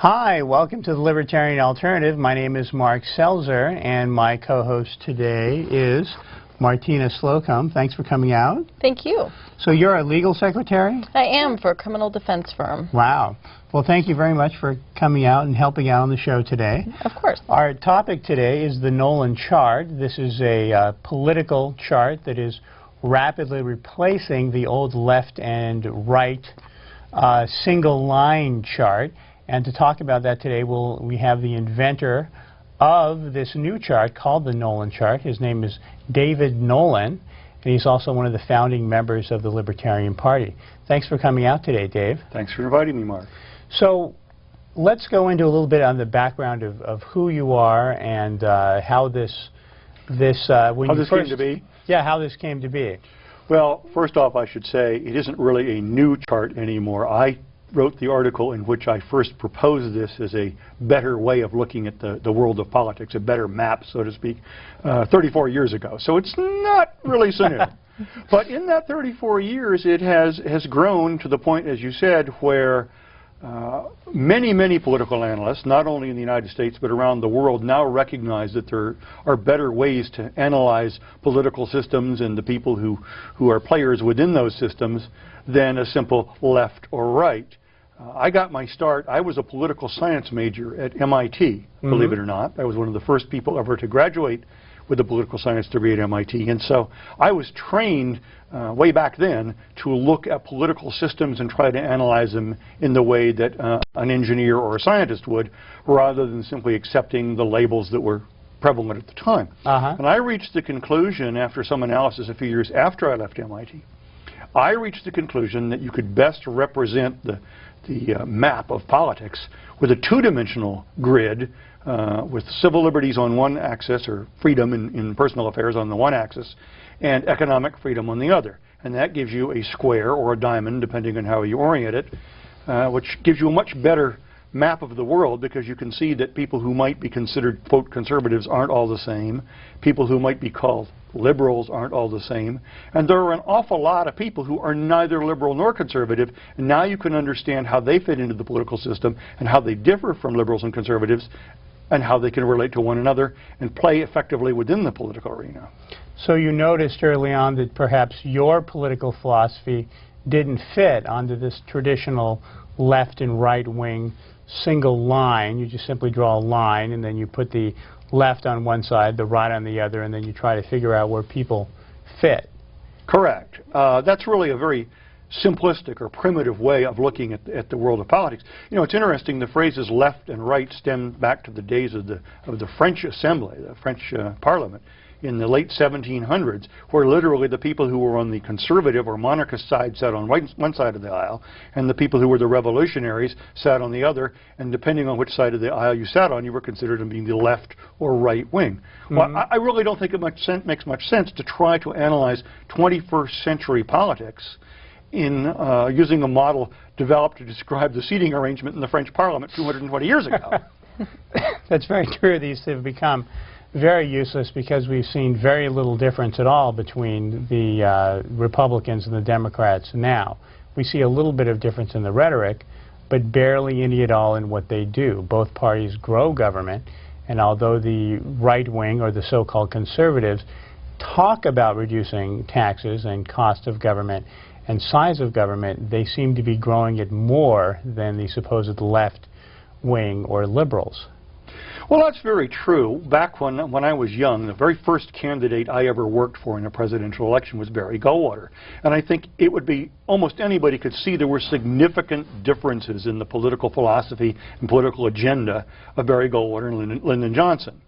Hi, welcome to the Libertarian Alternative. My name is Mark Selzer, and my co-host today is Martina Slocum. Thanks for coming out. Thank you. So you're a legal secretary? I am, for a criminal defense firm. Wow. Well, thank you very much for coming out and helping out on the show today. Of course. Our topic today is the Nolan Chart. This is a political chart that is rapidly replacing the old left and right single line chart. And to talk about that today, we have the inventor of this new chart called the Nolan Chart. His name is David Nolan, and he's also one of the founding members of the Libertarian Party. Thanks for coming out today, Dave. Thanks for inviting me, Mark. So let's go into a little bit on the background of who you are and how this came to be? Yeah, how this came to be. Well, first off, I should say it isn't really a new chart anymore. I wrote the article in which I first proposed this as a better way of looking at the world of politics, a better map, so to speak, 34 years ago. So it's not really so new. But in that 34 years, it has grown to the point, as you said, where many political analysts, not only in the United States but around the world, now recognize that there are better ways to analyze political systems and the people who are players within those systems than a simple left or right. I got my start. I was a political science major at MIT, believe it or not. I was one of the first people ever to graduate with a political science degree at MIT. And so I was trained way back then to look at political systems and try to analyze them in the way that an engineer or a scientist would, rather than simply accepting the labels that were prevalent at the time. And I reached the conclusion, after some analysis a few years after I left MIT, I reached the conclusion that you could best represent the map of politics with a two-dimensional grid with civil liberties on one axis, or freedom in personal affairs on the one axis, and economic freedom on the other. And that gives you a square or a diamond, depending on how you orient it, which gives you a much better map of the world, because you can see that people who might be considered, quote, conservatives aren't all the same. People who might be called liberals aren't all the same. And there are an awful lot of people who are neither liberal nor conservative, and now you can understand how they fit into the political system and how they differ from liberals and conservatives and how they can relate to one another and play effectively within the political arena. So you noticed early on that perhaps your political philosophy didn't fit onto this traditional left and right wing single line. You just simply draw a line and then you put the left on one side, the right on the other, and then you try to figure out where people fit. Correct. That's really a very simplistic or primitive way of looking at the world of politics. You know, it's interesting, the phrases left and right stem back to the days of the French Assembly, the French Parliament, in the late 1700s, where literally the people who were on the conservative or monarchist side sat on one side of the aisle, and the people who were the revolutionaries sat on the other, and depending on which side of the aisle you sat on, you were considered to be the left or right wing. Well, I really don't think it makes much sense to try to analyze 21st century politics in using a model developed to describe the seating arrangement in the French Parliament 220 years ago. That's very true. These have become very useless because we've seen very little difference at all between the Republicans and the Democrats now. We see a little bit of difference in the rhetoric, but barely any at all in what they do. Both parties grow government, and although the right wing or the so-called conservatives talk about reducing taxes and cost of government and size of government, they seem to be growing it more than the supposed left wing or liberals. Well, that's very true. Back when I was young, the very first candidate I ever worked for in a presidential election was Barry Goldwater. And I think it would be, almost anybody could see there were significant differences in the political philosophy and political agenda of Barry Goldwater and Lyndon Johnson.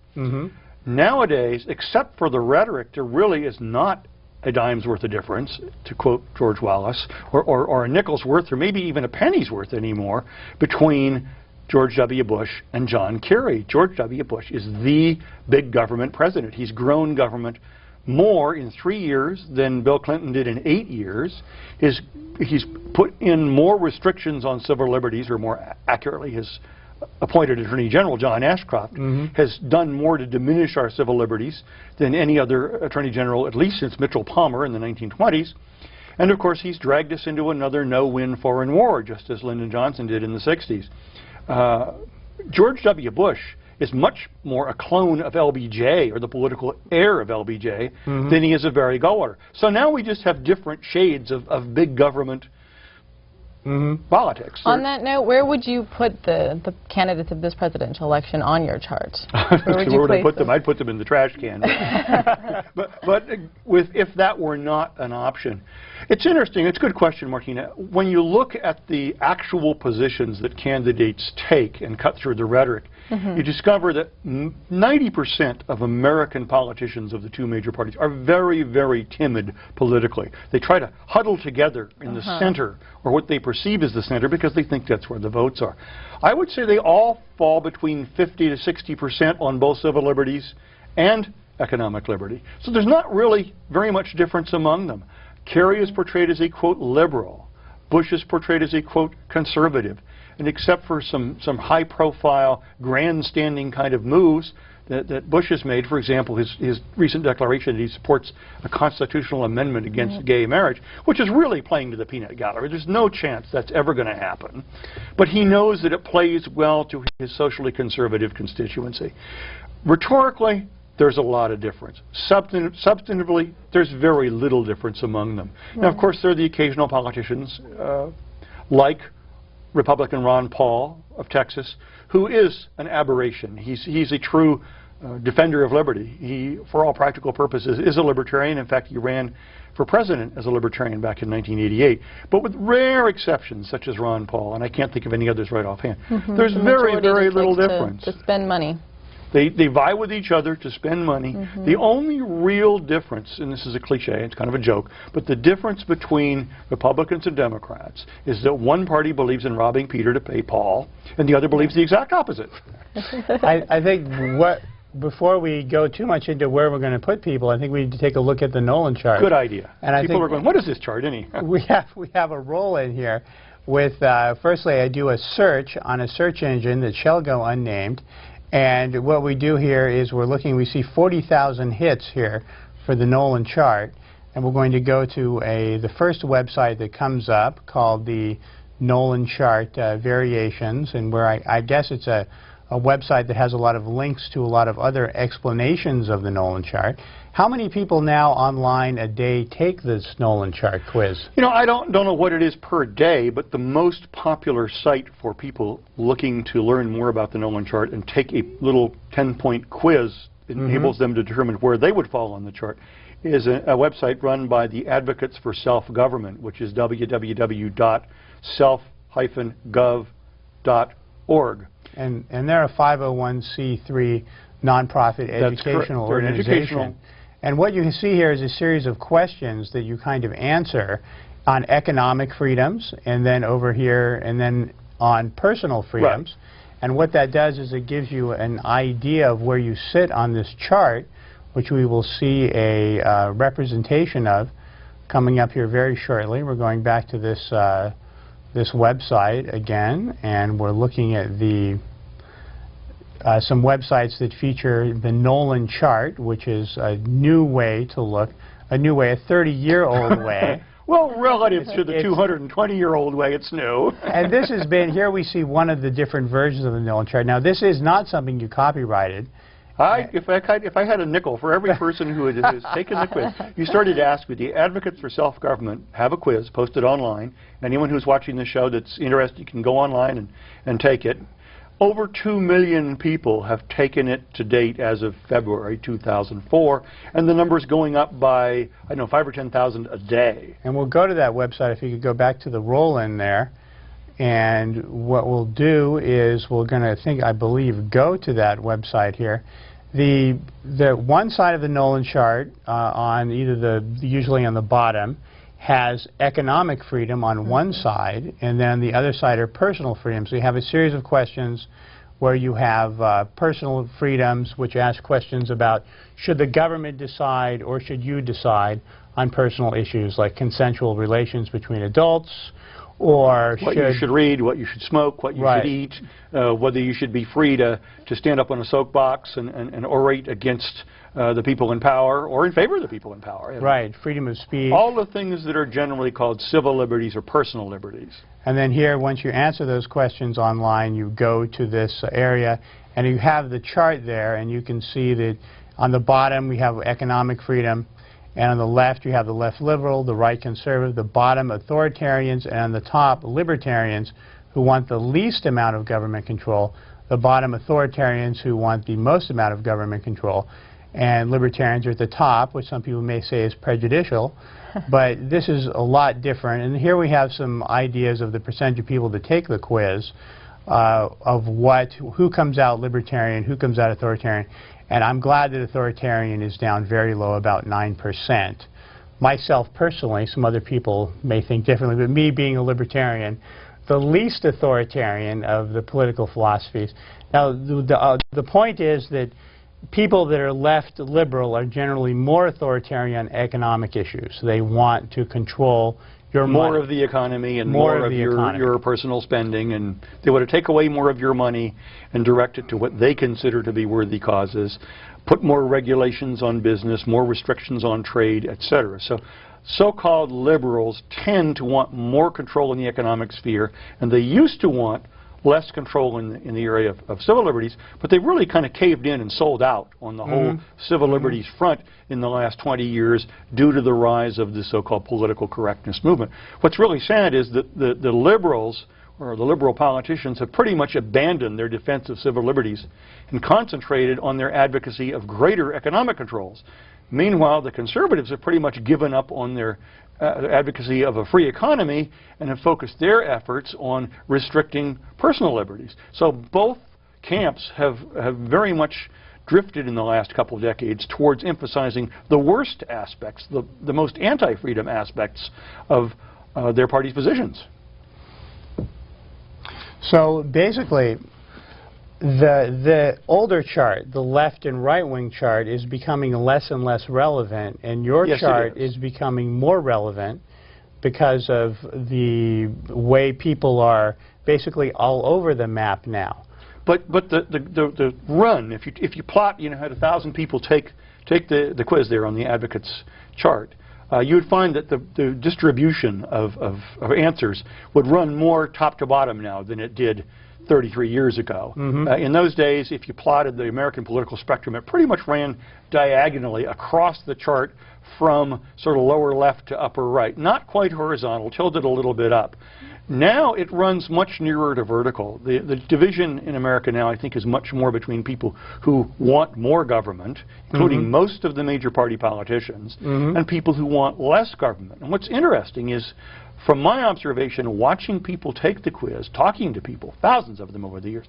Nowadays, except for the rhetoric, there really is not a dime's worth of difference, to quote George Wallace, or a nickel's worth, or maybe even a penny's worth anymore, between George W. Bush and John Kerry. George W. Bush is the big government president. He's grown government more in 3 years than Bill Clinton did in 8 years. He's put in more restrictions on civil liberties, or more accurately, his appointed Attorney General, John Ashcroft, has done more to diminish our civil liberties than any other Attorney General, at least since Mitchell Palmer in the 1920s. And of course, he's dragged us into another no-win foreign war, just as Lyndon Johnson did in the 60s. George W. Bush is much more a clone of LBJ, or the political heir of LBJ, than he is of Barry Goldwater. So now we just have different shades of big government politics. On that note, where would you put the candidates of this presidential election on your chart? Where would I put them? I'd put them in the trash can. but if that were not an option, it's interesting. It's a good question, Martina. When you look at the actual positions that candidates take and cut through the rhetoric, you discover that 90% of American politicians of the two major parties are very, very timid politically. They try to huddle together in the center, or what they perceive as the center, because they think that's where the votes are. I would say they all fall between 50 to 60% on both civil liberties and economic liberty. So there's not really very much difference among them. Kerry is portrayed as a, quote, liberal. Bush is portrayed as a, quote, conservative. And except for some high-profile, grandstanding kind of moves that Bush has made, for example, his recent declaration that he supports a constitutional amendment against gay marriage, which is really playing to the peanut gallery. There's no chance that's ever going to happen. But he knows that it plays well to his socially conservative constituency. Rhetorically, there's a lot of difference. Substantively, there's very little difference among them. Now, of course, there are the occasional politicians, like Republican Ron Paul of Texas, who is an aberration. He's a true defender of liberty. He, for all practical purposes, is a libertarian. In fact, he ran for president as a libertarian back in 1988. But with rare exceptions, such as Ron Paul, and I can't think of any others right offhand, there's very, very little difference. To spend money. They vie with each other to spend money. The only real difference, and this is a cliche, it's kind of a joke, but the difference between Republicans and Democrats is that one party believes in robbing Peter to pay Paul, and the other believes the exact opposite. I think before we go too much into where we're going to put people, I think we need to take a look at the Nolan chart. Good idea. And people are going, what is this chart, we have a roll in here with, firstly, I do a search on a search engine that shall go unnamed. And what we do here is we see 40,000 hits here for the Nolan chart. And we're going to go to the first website that comes up called the Nolan Chart Variations, and where I guess it's a website that has a lot of links to a lot of other explanations of the Nolan chart. How many people now online a day take this Nolan chart quiz? You know, I don't know what it is per day, but the most popular site for people looking to learn more about the Nolan chart and take a little 10-point quiz that enables them to determine where they would fall on the chart is a website run by the Advocates for Self-Government, which is www.self-gov.org. And they're a 501c3 nonprofit educational organization. And what you can see here is a series of questions that you kind of answer on economic freedoms, and then over here, and then on personal freedoms. Right. And what that does is it gives you an idea of where you sit on this chart, which we will see a representation of coming up here very shortly. We're going back to this this website again, and we're looking at the some websites that feature the Nolan chart, which is a new way to look, a 30-year-old way. Well, relative to the 220-year-old way, it's new. And this has been, here we see one of the different versions of the Nolan chart. Now, this is not something you copyrighted. If I had a nickel for every person who has taken the quiz, you started to ask, would the Advocates for Self-Government have a quiz posted online? Anyone who's watching the show that's interested can go online and take it. Over 2 million people have taken it to date as of February 2004, and the number's going up by, I don't know, 5,000 or 10,000 a day. And we'll go to that website, if you could go back to the roll-in there. And what we'll do is we're going to, I believe, go to that website here. The one side of the Nolan chart, on either usually on the bottom, has economic freedom on one side, and then the other side are personal freedoms. So you have a series of questions where you have personal freedoms, which ask questions about should the government decide or should you decide on personal issues like consensual relations between adults, or what you should read, what you should smoke, what you should eat, whether you should be free to stand up on a soapbox and orate against the people in power or in favor of the people in power. Right, freedom of speech. All the things that are generally called civil liberties or personal liberties. And then here, once you answer those questions online, you go to this area, and you have the chart there, and you can see that on the bottom we have economic freedom, and on the left you have the left liberal, the right conservative, the bottom authoritarians, and on the top libertarians who want the least amount of government control, the bottom authoritarians who want the most amount of government control, and libertarians are at the top, which some people may say is prejudicial, but this is a lot different. And here we have some ideas of the percentage of people that take the quiz, of who comes out libertarian, who comes out authoritarian. And I'm glad that authoritarian is down very low, about 9%. Myself personally, some other people may think differently, but me being a libertarian, the least authoritarian of the political philosophies. Now, the point is that people that are left liberal are generally more authoritarian on economic issues. They want to control your more money. Of the economy and more of your personal spending, and they want to take away more of your money and direct it to what they consider to be worthy causes, put more regulations on business, more restrictions on trade, etc. So so-called liberals tend to want more control in the economic sphere, and they used to want less control in the area of civil liberties, but they really kind of caved in and sold out on the whole civil liberties front in the last 20 years due to the rise of the so-called political correctness movement. What's really sad is that the liberals, or the liberal politicians, have pretty much abandoned their defense of civil liberties and concentrated on their advocacy of greater economic controls. Meanwhile, the conservatives have pretty much given up on their advocacy of a free economy and have focused their efforts on restricting personal liberties. So both camps have very much drifted in the last couple of decades towards emphasizing the worst aspects, the most anti-freedom aspects of their party's positions. So basically, the older chart, the left and right-wing chart, is becoming less and less relevant, and your chart is becoming more relevant because of the way people are basically all over the map now. But the run, if you plot, had 1,000 people take the quiz there on the advocates chart, you would find that the distribution of answers would run more top to bottom now than it did 33 years ago. In those days, if you plotted the American political spectrum, it pretty much ran diagonally across the chart from sort of lower left to upper right. Not quite horizontal, tilted a little bit up. Now it runs much nearer to vertical. The division in America now, I think, is much more between people who want more government, including most of the major party politicians, and people who want less government. And what's interesting is, from my observation, watching people take the quiz, talking to people, thousands of them over the years,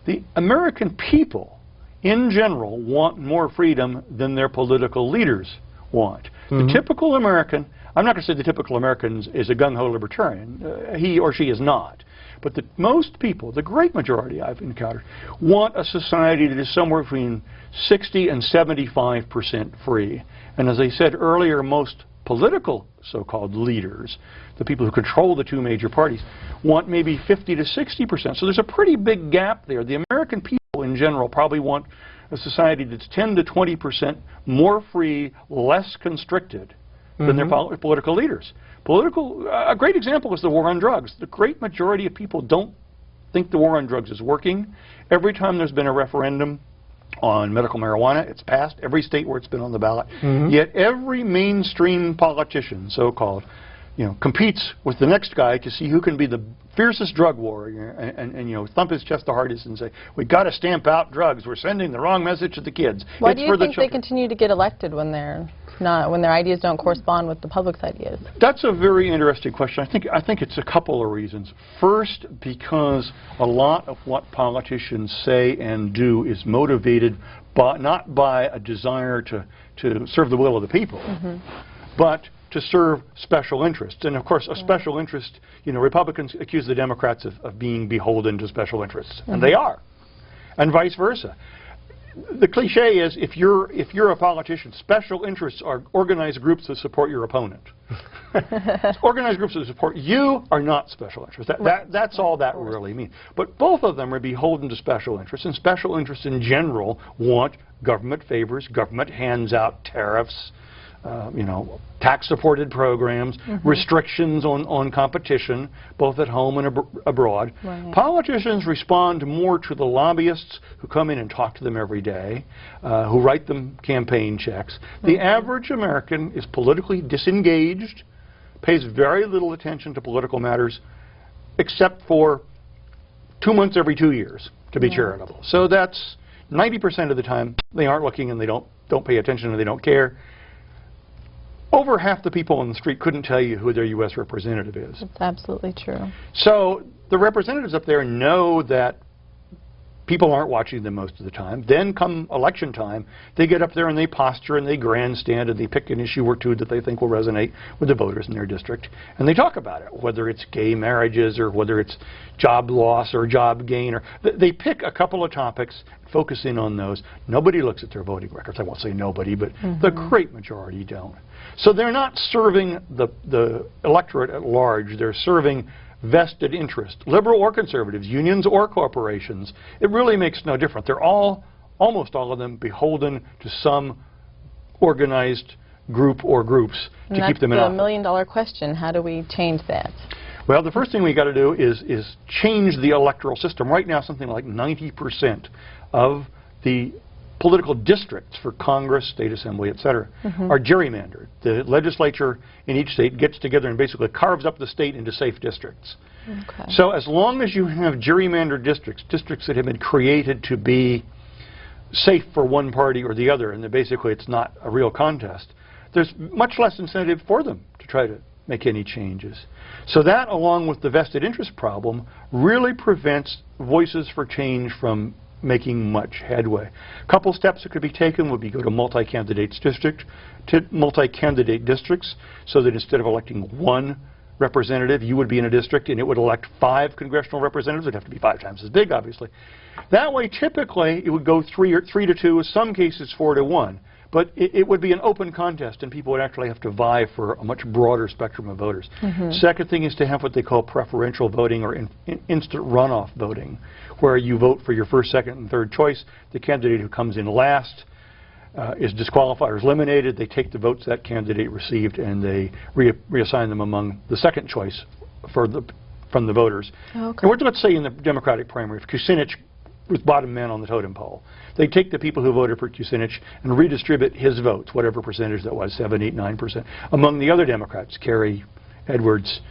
the American people, in general, want more freedom than their political leaders want. The typical American, I'm not going to say the typical American is a gung-ho libertarian. He or she is not. But most people, the great majority I've encountered, want a society that is somewhere between 60 and 75% free. And as I said earlier, most political so-called leaders, the people who control the two major parties, want maybe 50 to 60%. So there's a pretty big gap there. The American people in general probably want a society that's 10 to 20% more free, less constricted than their political leaders. A great example is the war on drugs. The great majority of people don't think the war on drugs is working. Every time there's been a referendum on medical marijuana, it's passed. Every state where it's been on the ballot. Yet every mainstream politician, so-called, competes with the next guy to see who can be the fiercest drug warrior and thump his chest the hardest and say, we've got to stamp out drugs. We're sending the wrong message to the kids. Why do you think they continue to get elected when their ideas don't correspond with the public's ideas? That's a very interesting question. I think it's a couple of reasons. First, because a lot of what politicians say and do is motivated not by a desire to serve the will of the people, but to serve special interests. And of course, a special interest, Republicans accuse the Democrats of being beholden to special interests, and they are, and vice versa. the cliche is, if you're a politician, special interests are organized groups that support your opponent. Organized groups that support you are not special interests. That's all that really means. But both of them are beholden to special interests, and special interests in general want government favors, government hands out tariffs, tax-supported programs, restrictions on competition, both at home and abroad. Right. Politicians respond more to the lobbyists who come in and talk to them every day, who write them campaign checks. The average American is politically disengaged, pays very little attention to political matters, except for 2 months every 2 years to be charitable. So that's 90% of the time they aren't looking and they don't pay attention and they don't care. Over half the people on the street couldn't tell you who their U.S. representative is. That's absolutely true. So the representatives up there know that people aren't watching them most of the time. Then come election time, they get up there and they posture and they grandstand and they pick an issue or two that they think will resonate with the voters in their district. And they talk about it, whether it's gay marriages or whether it's job loss or job gain. Or they pick a couple of topics, focus in on those. Nobody looks at their voting records. I won't say nobody, but the great majority don't. So they're not serving the electorate at large. They're serving vested interest, liberal or conservatives, unions or corporations. It really makes no difference. They're almost all of them, beholden to some organized group or groups to keep them in office. That's the million-dollar question. How do we change that? Well, the first thing we got to do is change the electoral system. Right now, something like 90% of the political districts for Congress, state assembly, etc., are gerrymandered. The legislature in each state gets together and basically carves up the state into safe districts. Okay. So as long as you have gerrymandered districts, districts that have been created to be safe for one party or the other, and that basically it's not a real contest, there's much less incentive for them to try to make any changes. So that, along with the vested interest problem, really prevents voices for change from making much headway. A couple steps that could be taken would be go to multi-candidate districts, so that instead of electing one representative, you would be in a district and it would elect 5 congressional representatives. It'd have to be 5 times as big, obviously. That way, typically, it would go 3 to 2, in some cases 4 to 1. But it would be an open contest, and people would actually have to vie for a much broader spectrum of voters. Second thing is to have what they call preferential voting or instant runoff voting, where you vote for your first, second, and third choice. The candidate who comes in last is disqualified or is eliminated. They take the votes that candidate received, and they reassign them among the second choice from the voters. Okay. And let's say in the Democratic primary, if Kucinich was bottom man on the totem pole, they take the people who voted for Kucinich and redistribute his votes, whatever percentage that was, 7, 8, 9%, among the other Democrats, Kerry, Edwards,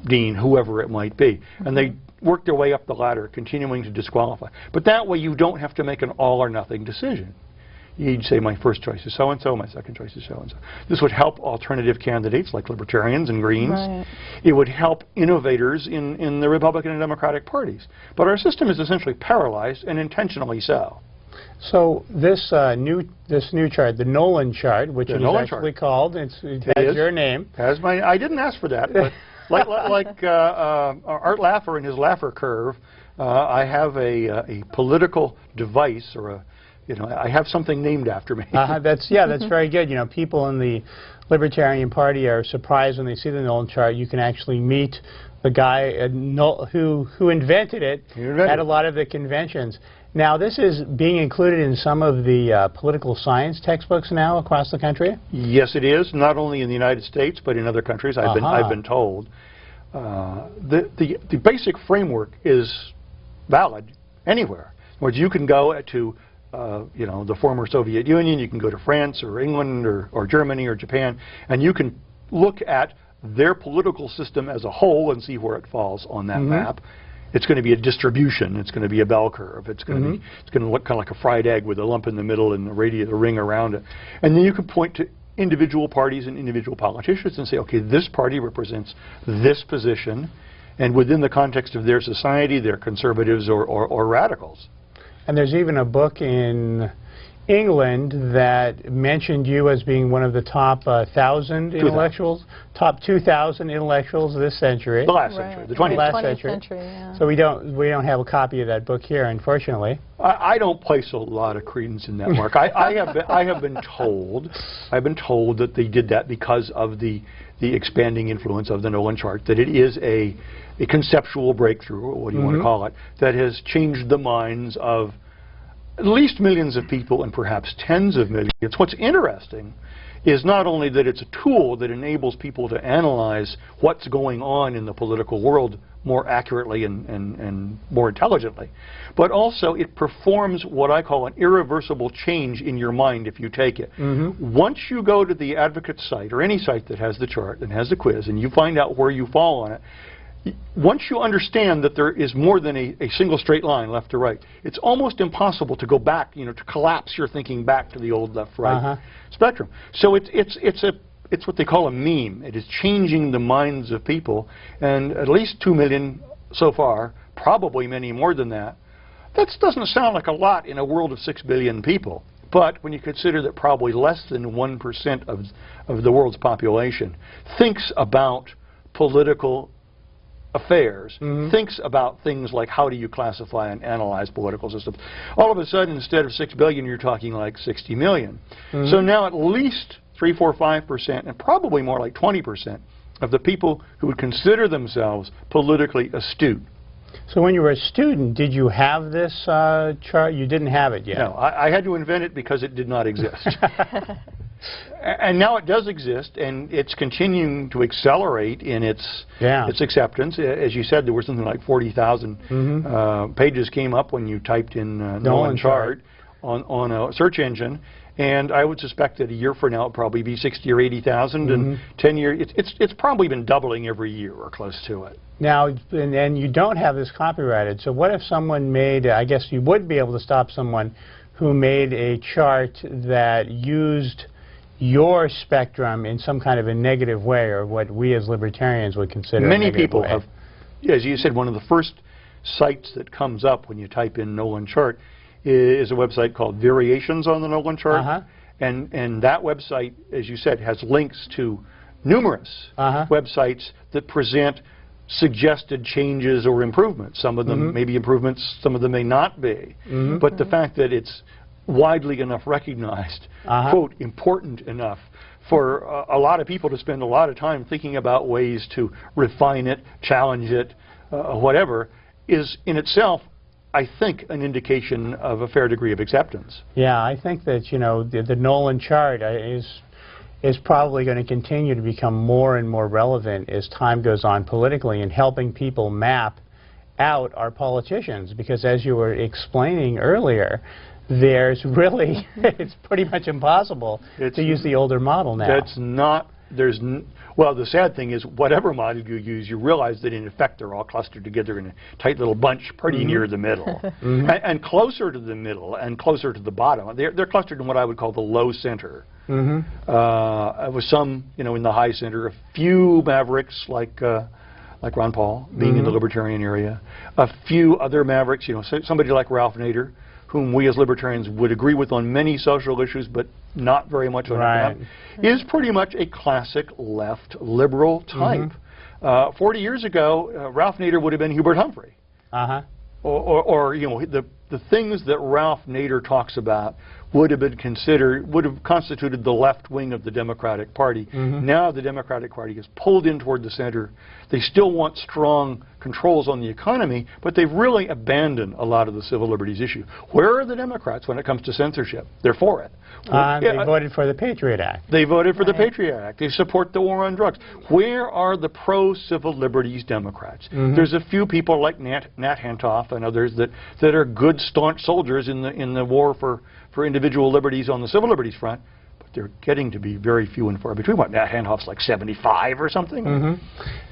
Dean, whoever it might be. And they work their way up the ladder, continuing to disqualify. But that way you don't have to make an all or nothing decision. You'd say, my first choice is so-and-so, my second choice is so-and-so. This would help alternative candidates like Libertarians and Greens. Right. It would help innovators in the Republican and Democratic parties. But our system is essentially paralyzed, and intentionally so. So this new chart, the Nolan Chart, which it is actually called, it has your name. I didn't ask for that, but like Art Laffer and his Laffer curve, I have a political device, or I have something named after me. That's very good. People in the Libertarian Party are surprised when they see the Nolan Chart. You can actually meet the guy who invented it at a lot of the conventions. Now, this is being included in some of the political science textbooks now across the country? Yes, it is. Not only in the United States, but in other countries, I've been told. The basic framework is valid anywhere. In other words, you can go to the former Soviet Union, you can go to France or England or Germany or Japan, and you can look at their political system as a whole and see where it falls on that map. It's going to be a distribution. It's going to be a bell curve. It's going to look kind of like a fried egg with a lump in the middle and the ring around it. And then you can point to individual parties and individual politicians and say, okay, this party represents this position, and within the context of their society, they're conservatives or radicals. And there's even a book in England that mentioned you as being one of the top 1,000 intellectuals, top 2,000 intellectuals of this century. The last century, the 20th century. Yeah. So we don't have a copy of that book here, unfortunately. I don't place a lot of credence in that, Mark. I have been told that they did that because of the expanding influence of the Nolan Chart, that it is a conceptual breakthrough, or what do you want to call it, that has changed the minds of at least millions of people and perhaps tens of millions. What's interesting is not only that it's a tool that enables people to analyze what's going on in the political world more accurately and more intelligently, but also it performs what I call an irreversible change in your mind if you take it. Once you go to the advocate site, or any site that has the chart and has the quiz, and you find out where you fall on it, once you understand that there is more than a single straight line left to right, it's almost impossible to go back, to collapse your thinking back to the old left-right spectrum. So it's what they call a meme. It is changing the minds of people, and at least 2 million so far, probably many more than that. That doesn't sound like a lot in a world of 6 billion people, but when you consider that probably less than 1% of the world's population thinks about political affairs, thinks about things like how do you classify and analyze political systems. All of a sudden, instead of 6 billion, you're talking like 60 million. So now at least 3, 4, 5%, and probably more like 20% of the people who would consider themselves politically astute. So when you were a student, did you have this chart? You didn't have it yet? No, I had to invent it because it did not exist. And now it does exist, and it's continuing to accelerate in its acceptance. As you said, there were something like 40,000 pages came up when you typed in Nolan Chart on a search engine. And I would suspect that a year from now it'll probably be 60 or 80,000, and 10 years, it's probably been doubling every year or close to it. Now, and you don't have this copyrighted, so what if someone made, I guess you would be able to stop someone who made a chart that used your spectrum in some kind of a negative way, or what we as libertarians would consider a negative way? Many people have, as you said, one of the first sites that comes up when you type in Nolan Chart is a website called Variations on the Nolan Chart. And that website, as you said, has links to numerous websites that present suggested changes or improvements. Some of them may be improvements, some of them may not be. But the fact that it's widely enough recognized, quote, important enough for a lot of people to spend a lot of time thinking about ways to refine it, challenge it, whatever, is in itself, I think, an indication of a fair degree of acceptance. Yeah, I think that, the Nolan Chart is probably going to continue to become more and more relevant as time goes on politically, in helping people map out our politicians, because as you were explaining earlier, there's really, it's pretty much impossible to use the older model now. That's not, well, the sad thing is, whatever model you use, you realize that in effect they're all clustered together in a tight little bunch pretty near the middle. And closer to the middle and closer to the bottom. They're clustered in what I would call the low center. With some, in the high center, a few mavericks like Ron Paul being in the libertarian area, a few other mavericks, somebody like Ralph Nader, whom we as libertarians would agree with on many social issues, but not very much on economic, is pretty much a classic left liberal type. 40 years ago, Ralph Nader would have been Hubert Humphrey. Or the things that Ralph Nader talks about would have constituted the left wing of the Democratic Party. Now the Democratic Party is pulled in toward the center. They still want strong controls on the economy, but they've really abandoned a lot of the civil liberties issue. Where are the Democrats when it comes to censorship? They're for it. They voted for the Patriot Act. They voted for the Patriot Act. They support the war on drugs. Where are the pro-civil liberties Democrats? There's a few people like Nat Hentoff and others that are good, staunch soldiers in the war for individual liberties on the civil liberties front, but they're getting to be very few and far between. What, Nat Hentoff's like 75 or something?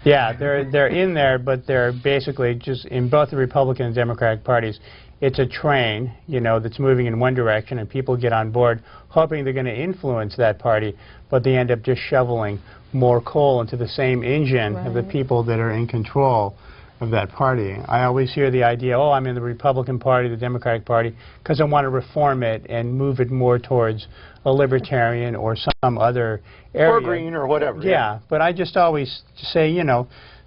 Yeah, they're in there, but they're basically just in both the Republican and Democratic parties. It's a train, that's moving in one direction, and people get on board hoping they're going to influence that party, but they end up just shoveling more coal into the same engine of the people that are in control of that party. I always hear the idea, oh, I'm in the Republican Party, the Democratic Party, because I want to reform it and move it more towards a libertarian or some other area. Or green or whatever. Yeah, but I just always say,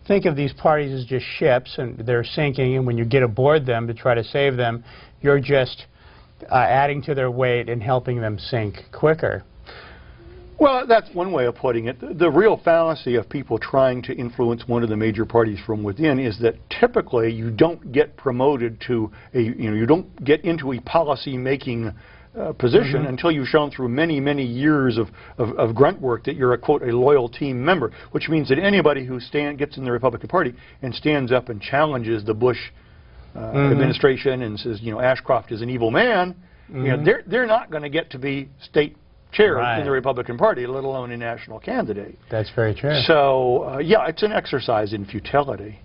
think of these parties as just ships, and they're sinking, and when you get aboard them to try to save them, you're just adding to their weight and helping them sink quicker. Well, that's one way of putting it. The real fallacy of people trying to influence one of the major parties from within is that typically you don't get promoted to you don't get into a policy-making position until you've shown through many, many years of grunt work that you're a loyal team member, which means that anybody who gets in the Republican Party and stands up and challenges the Bush administration and says, Ashcroft is an evil man, they're not going to get to be state chair in the Republican Party, let alone a national candidate. That's very true. So, yeah, it's an exercise in futility.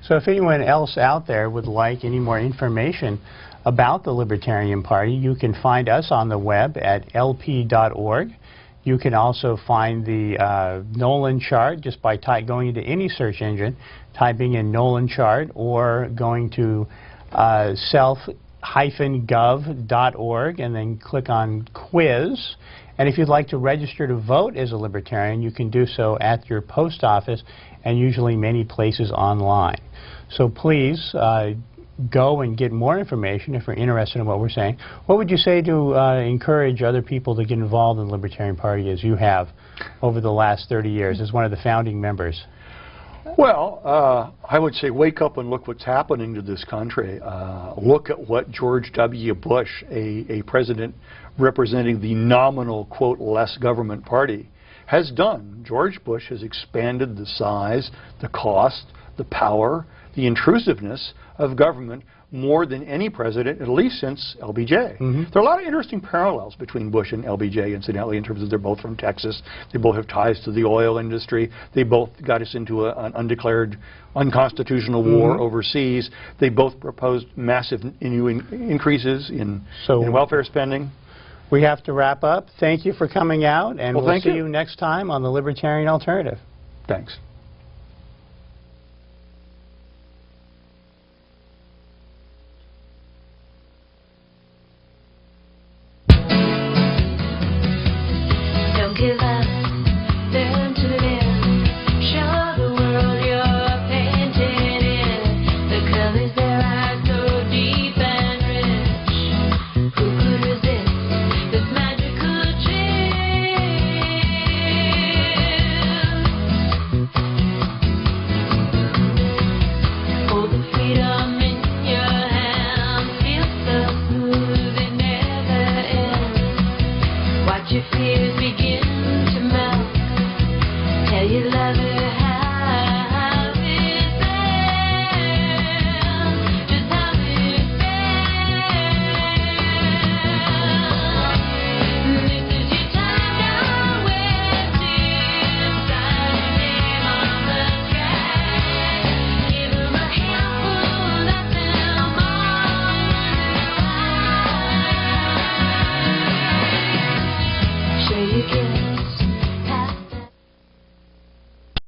So if anyone else out there would like any more information about the Libertarian Party, you can find us on the web at lp.org. You can also find the Nolan Chart just by going into any search engine, typing in Nolan Chart, or going to self-gov.org and then click on Quiz. And if you'd like to register to vote as a Libertarian, you can do so at your post office and usually many places online. So please go and get more information if you're interested in what we're saying. What would you say to encourage other people to get involved in the Libertarian Party as you have over the last 30 years as one of the founding members? Well, I would say wake up and look what's happening to this country. Look at what George W. Bush, a president representing the nominal, quote, less government party, has done. George Bush has expanded the size, the cost, the power, the intrusiveness of government more than any president, at least since LBJ. There are a lot of interesting parallels between Bush and LBJ, incidentally, in terms of they're both from Texas. They both have ties to the oil industry. They both got us into an undeclared, unconstitutional war overseas. They both proposed massive increases in welfare spending. We have to wrap up. Thank you for coming out, and we'll see you next time on the Libertarian Alternative. Thanks.